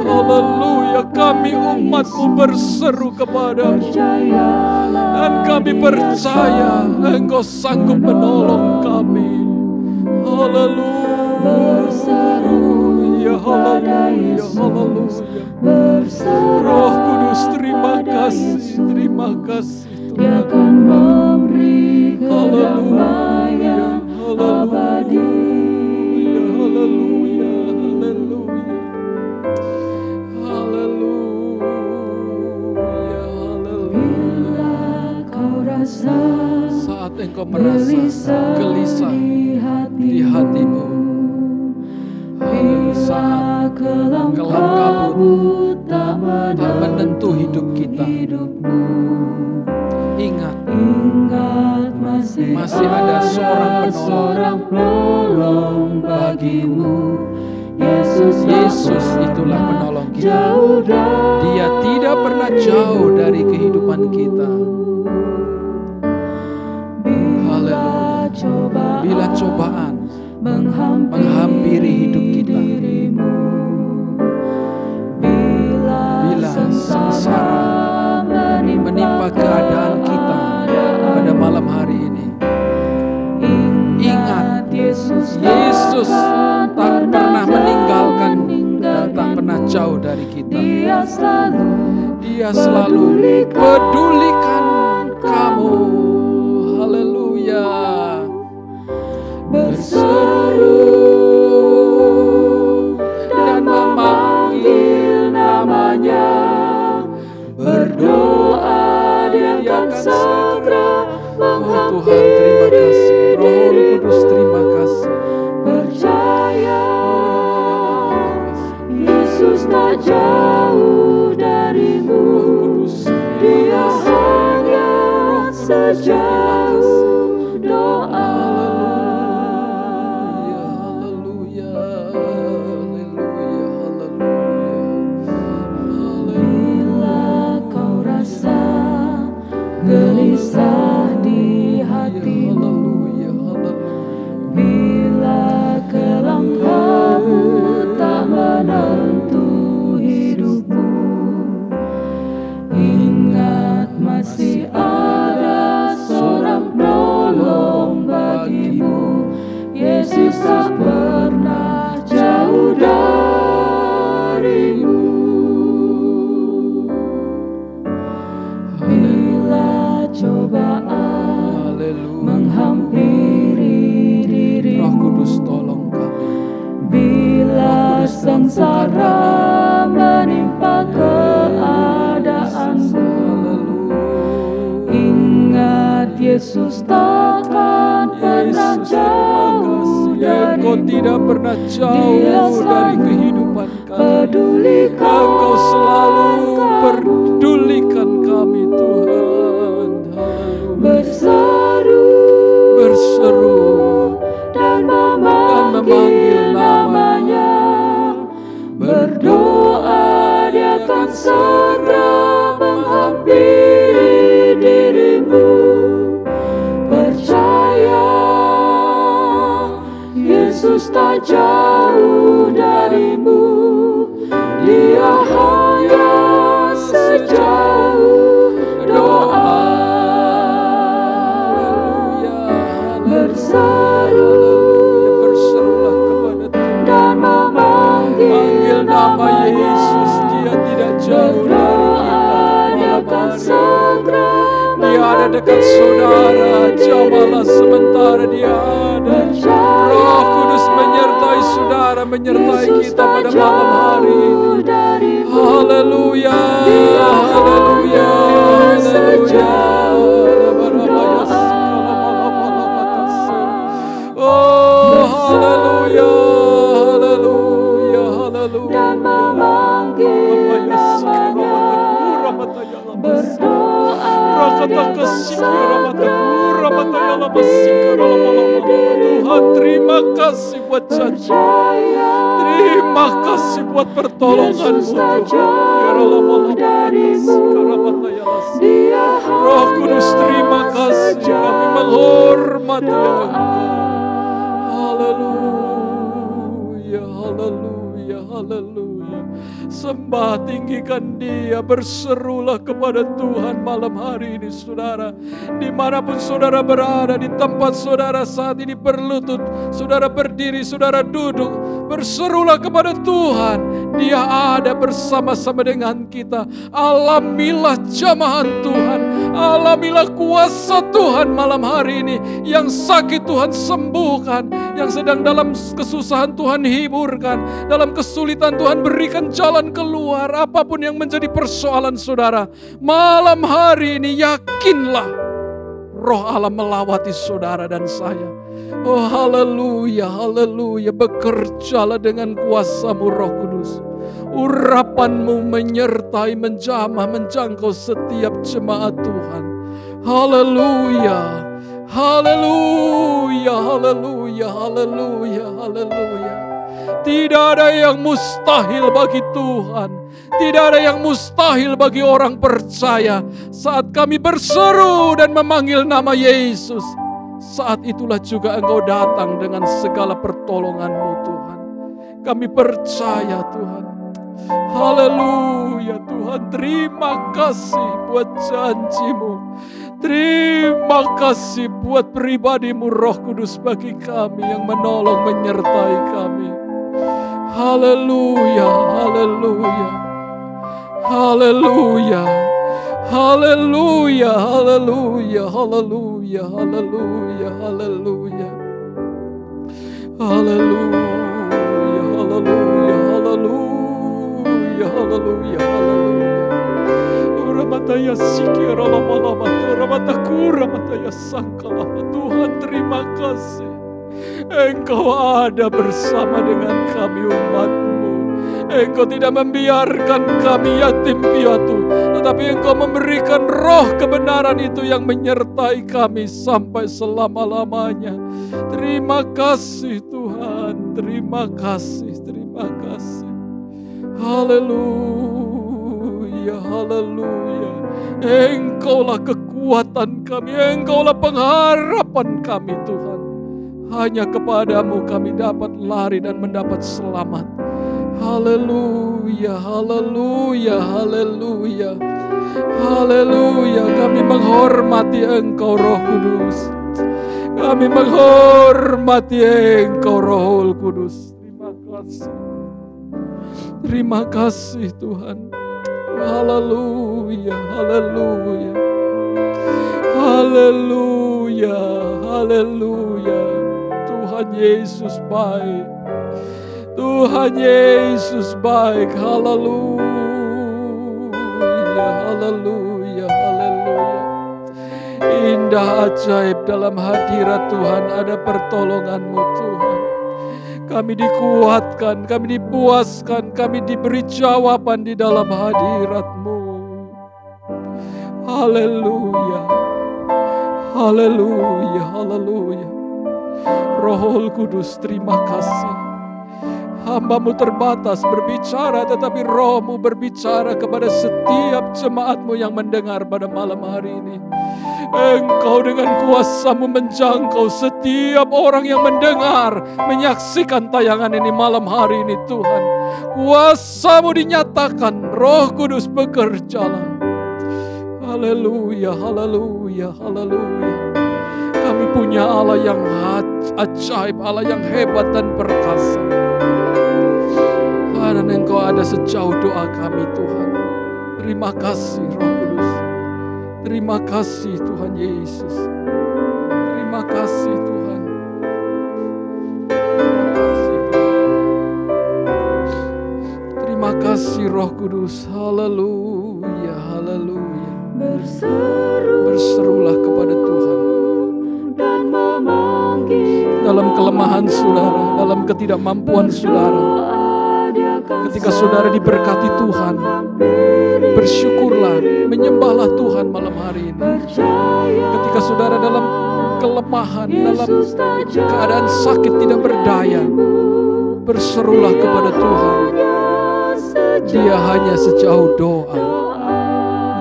haleluya. Kami umat-Mu berseru kepadamu, dan kami percaya Engkau sanggup menolong kami. Haleluya, haleluya, haleluya. Roh Kudus, terima kasih Tuhan. Dia akan memberi kedamaian abadi. Haleluya, haleluya, haleluya, haleluya. Bila kau rasa saat engkau merasa gelisah di hatimu, bila kelam kabut tak menentu hidup kita, ingat masih ada seorang penolong bagimu. Yesus itulah penolong kita. Dia tidak pernah jauh dari kehidupan kita. Haleluya. Bila cobaan menghampiri hidup kita, bila sengsara menimpa keadaan kita pada malam hari ini, ingat Yesus tak pernah meninggalkan dan tak pernah jauh dari kita. Dia selalu pedulikan kamu. Haleluya. Berseru dan memanggil namanya, berdoa Dia akan segera menghampiri. Roh Kudus, terima kasih. Percaya Yesus tak jauh darimu. Dia hanya sejauh doa. Gelisah di hatimu, bila kelam kabut tak menentu hidupmu, ingat masih ada seorang penolong bagimu. Yesus tak pernah jauh darimu. Cobaan menghampiri dirimu, Roh Kudus tolong kami. Bila sengsara menimpa keadaanmu, ingat Yesus takkan pernah jauh dari. Engkau tidak pernah jauh dari kehidupan kami. Engkau selalu peduli sejauh darimu, Dia hanya sejauh doa. Berserulah kepada Tuhan dan memanggil nama Yesus. Dia tidak jauh dari kita. Dia ada dekat saudara. Jamalah sementara Dia ada. Roh Kudus menyertai saudara, menyertai kita pada malam hari ini. Haleluya, haleluya, haleluya. Oh, haleluya, haleluya, haleluya. Dan memanggil namanya, berdoa dengan Tuhan, terima kasih buat janji, terima kasih buat pertolongan-Mu. Roh Kudus, terima kasih, kami menghormati Engkau. Haleluya, haleluya, haleluya. Sembah, tinggikan Dia, berserulah kepada Tuhan malam hari ini saudara. Dimanapun saudara berada, di tempat saudara saat ini berlutut, saudara berdiri, saudara duduk, berserulah kepada Tuhan. Dia ada bersama-sama dengan kita. Alamilah jamahan Tuhan, alamilah kuasa Tuhan malam hari ini. Yang sakit Tuhan sembuhkan, yang sedang dalam kesusahan Tuhan hiburkan, dalam kesulitan Tuhan berikan jalan keluar. Apapun yang menjadi persoalan saudara, malam hari ini yakinlah Roh Allah melawati saudara dan saya. Oh haleluya, haleluya. Bekerjalah dengan kuasa-Mu Roh Kudus. Urapan-Mu menyertai, menjamah, menjangkau setiap jemaat Tuhan. Haleluya, haleluya, haleluya, haleluya, haleluya. Tidak ada yang mustahil bagi Tuhan. Tidak ada yang mustahil bagi orang percaya. Saat kami berseru dan memanggil nama Yesus, saat itulah juga Engkau datang dengan segala pertolongan-Mu Tuhan. Kami percaya Tuhan. Haleluya Tuhan, terima kasih buat janji-Mu. Terima kasih buat pribadi-Mu Roh Kudus bagi kami yang menolong, menyertai kami. Haleluya, haleluya, haleluya, haleluya, haleluya, haleluya, haleluya, haleluya, haleluya, haleluya, haleluya, haleluya, haleluya. Ramataya sikira lama-lama, ramatakura mataya sangkalama. Tuhan terima kasih. Engkau ada bersama dengan kami umat-Mu. Engkau tidak membiarkan kami yatim piatu, tetapi Engkau memberikan roh kebenaran itu yang menyertai kami sampai selama-lamanya. Terima kasih Tuhan, terima kasih, terima kasih. Haleluya, haleluya. Engkaulah kekuatan kami, Engkaulah pengharapan kami Tuhan. Hanya kepadamu kami dapat lari dan mendapat selamat. Haleluya, haleluya, haleluya, haleluya. Kami menghormati Engkau Roh Kudus. Kami menghormati Engkau Roh Kudus. Terima kasih. Terima kasih Tuhan. Haleluya, haleluya, haleluya, haleluya. Tuhan Yesus baik. Tuhan Yesus baik. Haleluya, haleluya, haleluya. Indah ajaib dalam hadirat Tuhan ada pertolongan-Mu Tuhan. Kami dikuatkan, kami dipuaskan, kami diberi jawaban di dalam hadirat-Mu. Haleluya, haleluya, haleluya. Roh Kudus terima kasih. Hamba-Mu terbatas berbicara, tetapi Roh-Mu berbicara kepada setiap jemaat-Mu yang mendengar pada malam hari ini. Engkau dengan kuasa-Mu menjangkau setiap orang yang mendengar, menyaksikan tayangan ini malam hari ini Tuhan. Kuasa-Mu dinyatakan, Roh Kudus bekerjalah. Haleluya, haleluya, haleluya. Kami punya Allah yang ajaib, Allah yang hebat dan perkasa. Dan Engkau ada sejauh doa kami Tuhan. Terima kasih Roh Kudus. Terima kasih Tuhan Yesus. Terima kasih Tuhan. Terima kasih Tuhan. Terima kasih Roh Kudus. Haleluya, haleluya. Berserulah kepada Tuhan. Dan memanggil dalam kelemahan saudara, dalam ketidakmampuan saudara. Ketika saudara diberkati Tuhan, bersyukurlah, menyembahlah Tuhan malam hari ini. Ketika saudara dalam kelemahan, dalam keadaan sakit tidak berdaya, berserulah kepada Tuhan. Dia hanya sejauh doa.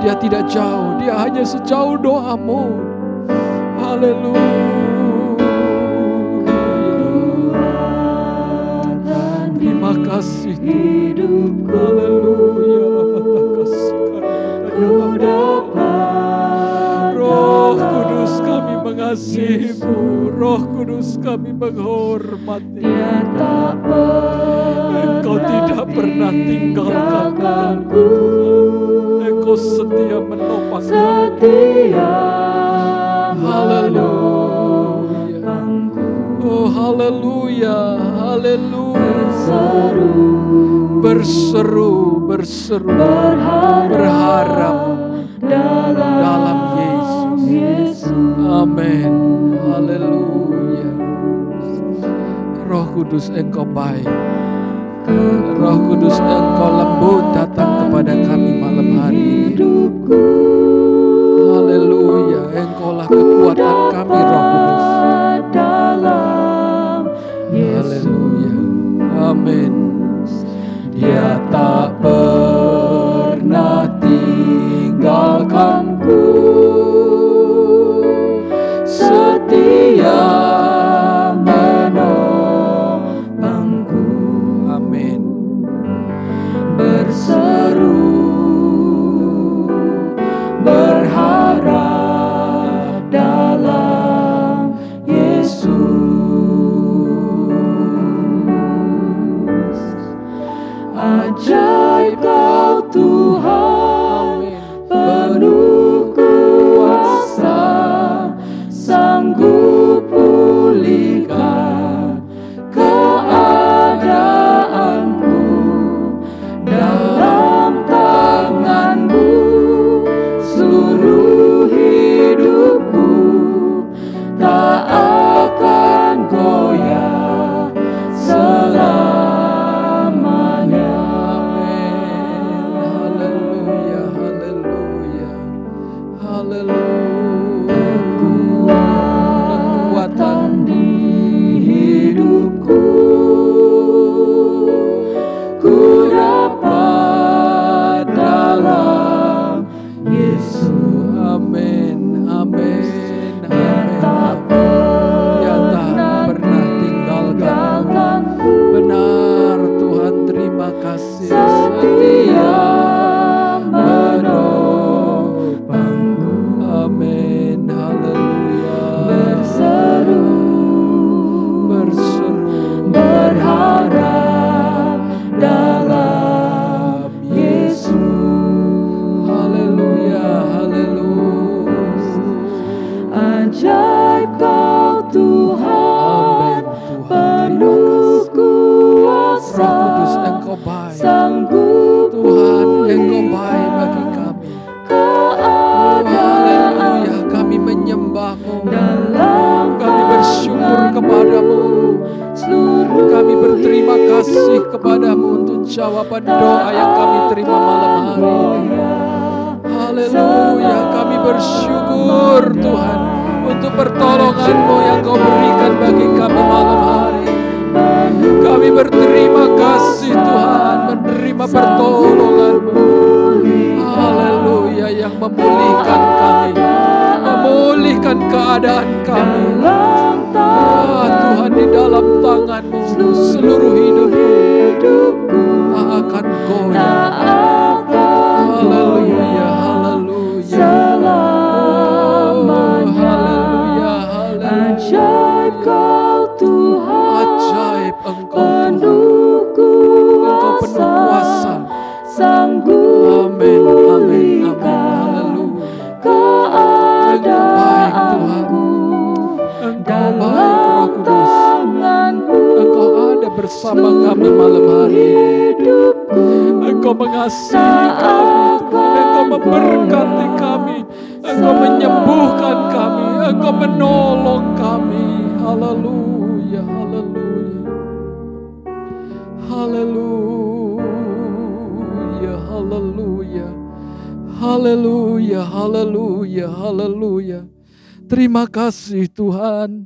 Dia tidak jauh, dia hanya sejauh doamu. Haleluya. Terima kasih Tuhan. Haleluya. Roh Kudus kami mengasihi-Mu. Roh Kudus kami menghormati. Engkau tidak pernah tinggalkan kami. Engkau setia menopang kami. Haleluya. Oh haleluya. Haleluya. Berseru, berharap dalam Yesus. Amin. Haleluya. Roh Kudus Engkau baik. Roh Kudus Engkau lembut datang kepada kami malam hari ini. Haleluya. Engkaulah kekuatan kami Roh Kudus. Haleluya. Amin. Dia tak pernah tinggalkanku, setia menopangku. Amin. Berseru, berharap dalam Yesus. Ajaib Kau Tuhan, penuh kuasa, sanggup pulihkan keadaanku. Dalam tangan-Mu seluruh hidupku tak akan goyah selamanya. Kekuatan di hidupku ku dapat dalam Yesus. Amin, amin, amin. Dia tak pernah tinggalkanku. Benar Tuhan, terima kasih. Setia menopangku. Amin, haleluya. Berseru, berharap dalam Yesus. Haleluya, haleluya. Ajaib Kau Tuhan, penuh kuasa, Roh Kudus Engkau baik. Tuhan Engkau baik bagi kami. Haleluya, kami menyembah-Mu. Kami bersyukur kepada-Mu. Kami berterima kasih kepada-Mu untuk jawaban doa yang kami terima malam hari ini. Haleluya, kami bersyukur Tuhan untuk pertolongan-Mu yang Kau berikan bagi kami malam hari ini. Kami berterima memulihkan kami, memulihkan keadaan kami. Ya Tuhan, di dalam tangan-Mu seluruh hidupku tak akan goyah. Haleluya, haleluya. Haleluya, haleluya. Ajaib Kau Tuhan, Ajaib Engkau Tuhan. penuh Engkau penuh kuasa. sanggup Amin, amin, amin. pulihkan Haleluya. keadaanku Engkau baik, Roh dalam Kudus. tangan-Mu. Engkau ada bersama kami malam hari ini. Hidupku Engkau mengasihi kami, Tuhan. Engkau memberkati kami. Engkau menyembuhkan kami. Engkau menolong kami. Haleluya, haleluya. Haleluya, haleluya. Haleluya, haleluya, haleluya. Terima kasih Tuhan.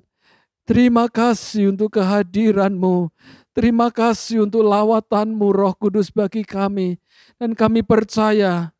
Terima kasih untuk kehadiran-Mu. Terima kasih untuk lawatan-Mu Roh Kudus bagi kami. Dan kami percaya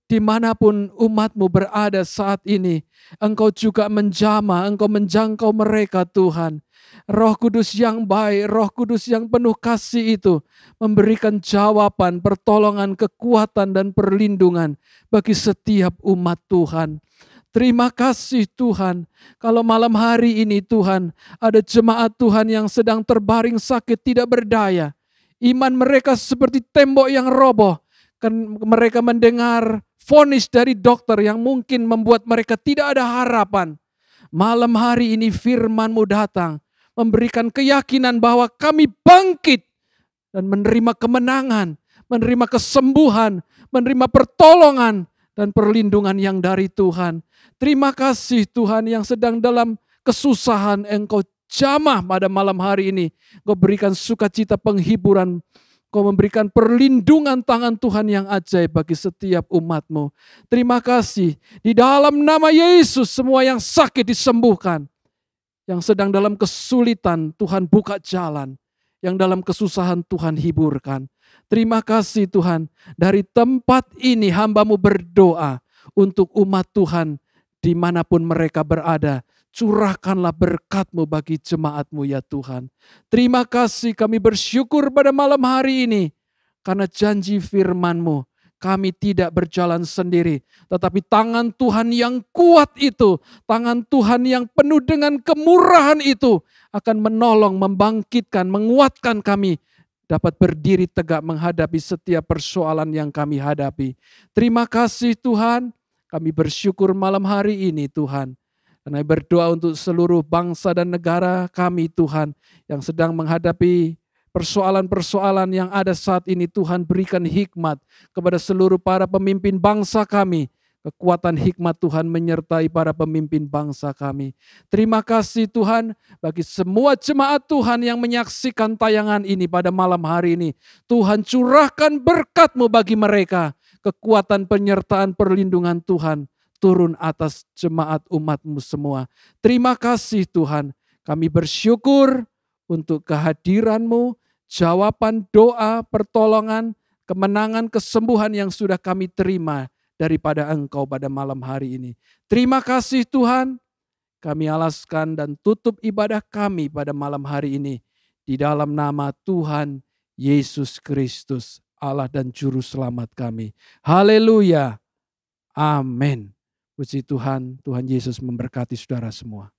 dimanapun umat-Mu berada saat ini, Engkau juga menjamah, Engkau menjangkau mereka Tuhan. Roh Kudus yang baik, Roh Kudus yang penuh kasih itu memberikan jawaban, pertolongan, kekuatan, dan perlindungan bagi setiap umat Tuhan. Terima kasih Tuhan, kalau malam hari ini Tuhan, ada jemaat Tuhan yang sedang terbaring sakit tidak berdaya. Iman mereka seperti tembok yang roboh. Kan mereka mendengar vonis dari dokter yang mungkin membuat mereka tidak ada harapan. Malam hari ini firman-Mu datang, memberikan keyakinan bahwa kami bangkit dan menerima kemenangan, menerima kesembuhan, menerima pertolongan dan perlindungan yang dari Tuhan. Terima kasih Tuhan yang sedang dalam kesusahan, Engkau jamah pada malam hari ini. Engkau berikan sukacita penghiburan, Engkau memberikan perlindungan tangan Tuhan yang ajaib bagi setiap umat-Mu. Terima kasih. Di dalam nama Yesus semua yang sakit disembuhkan. Yang sedang dalam kesulitan Tuhan buka jalan. Yang dalam kesusahan Tuhan hiburkan. Terima kasih Tuhan. Dari tempat ini hamba-Mu berdoa untuk umat Tuhan dimanapun mereka berada. Curahkanlah berkat-Mu bagi jemaat-Mu ya Tuhan. Terima kasih, kami bersyukur pada malam hari ini. Karena janji firman-Mu, kami tidak berjalan sendiri. Tetapi tangan Tuhan yang kuat itu, tangan Tuhan yang penuh dengan kemurahan itu, akan menolong, membangkitkan, menguatkan kami. Dapat berdiri tegak menghadapi setiap persoalan yang kami hadapi. Terima kasih Tuhan, kami bersyukur malam hari ini Tuhan. Karena berdoa untuk seluruh bangsa dan negara kami Tuhan yang sedang menghadapi persoalan-persoalan yang ada saat ini. Tuhan berikan hikmat kepada seluruh para pemimpin bangsa kami. Kekuatan hikmat Tuhan menyertai para pemimpin bangsa kami. Terima kasih Tuhan bagi semua jemaat Tuhan yang menyaksikan tayangan ini pada malam hari ini. Tuhan curahkan berkat-Mu bagi mereka. Kekuatan penyertaan perlindungan Tuhan turun atas jemaat umat-Mu semua. Terima kasih Tuhan. Kami bersyukur untuk kehadiran-Mu, jawaban doa, pertolongan, kemenangan, kesembuhan yang sudah kami terima daripada Engkau pada malam hari ini. Terima kasih Tuhan. Kami alaskan dan tutup ibadah kami pada malam hari ini. Di dalam nama Tuhan Yesus Kristus, Allah dan Juru Selamat kami. Haleluya. Amin. Puji Tuhan, Tuhan Yesus memberkati saudara semua.